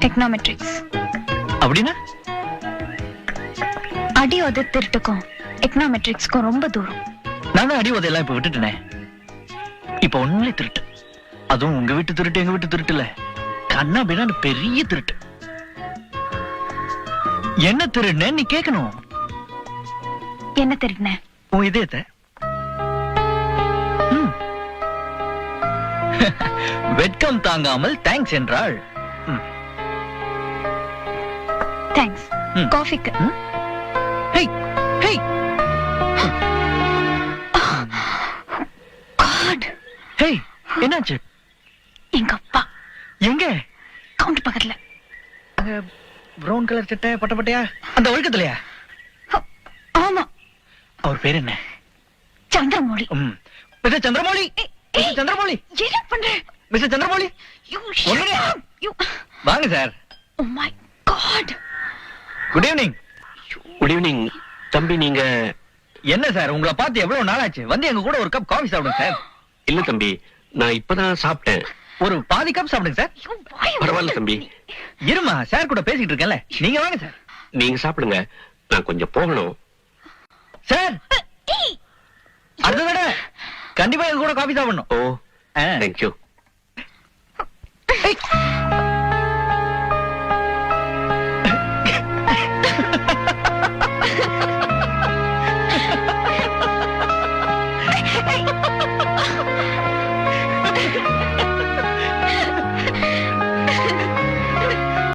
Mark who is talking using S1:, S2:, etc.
S1: Econometrics.
S2: அப்படின்னா
S1: அடி உத திருட்டுக்கும் எக்கனாமெட்ரிக்ஸ்க்கும் ரொம்ப தூரம்.
S2: நானும் அடி உதையெல்லாம் இப்ப விட்டுட்டேனே. இப்ப ஒண்ணுலே திருட்டு, அதுவும் உங்க வீட்டு திருட்டு எங்க வீட்டு திருட்டு இல்ல, கண்ணா பின்னான்னு பெரிய திருட்டு. என்ன திருடுன நீ கேட்கணும்.
S1: என்ன திருடின?
S2: உன் இதயத்தை. வெட்கம் தாங்காமல் தேங்க்ஸ் என்றாள்.
S1: தேங்க்ஸ். காஃபிக்கு.
S2: Hey hey
S1: God.
S2: ஹேய் என்னாச்சு?
S1: எங்க அப்பா.
S2: எங்க?
S1: கவுண்டர் பக்கத்துல.
S2: பிரவுன் கலர் சட்டை பட்ட பட்டையா அந்த ஒழுக்கத்துலயா?
S1: ஆமா.
S2: அவர் பேர் என்ன?
S1: சந்திரமௌலி.
S2: மிஸ்டர் சந்திரமௌலி. மிஸ்டர் சந்திரமௌலி.
S1: என்ன பண்ற?
S2: மிஸ்டர் சந்திரமௌலி. வாங்க sir.
S1: Oh my god.
S2: Good evening.
S3: Good evening தம்பி. நீங்க
S2: என்ன சார், உங்களை பார்த்து எவ்வளவு நாள் ஆச்சு, வந்து எங்க கூட ஒரு கப் காஃபி சாப்பிடுங்க சார்.
S3: இல்ல தம்பி, நான் இப்பதான் சாப்பிட்டேன்.
S2: ஒரு பாதி கப் சாப்பிடுங்க சார்.
S3: பரவாயில்ல தம்பி.
S2: இருமா, சார் கூட பேசிட்டு இருக்கேன்ல, நீங்க வாங்க சார்.
S3: நீங்க சாப்பிடுங்க, நான் கொஞ்சம் போகணும்.
S2: சார் அடுத்த தடவை கண்டிப்பா எங்க கூட காஃபி சாப்பிடணும்.
S3: ஓ தேங்க்யூ.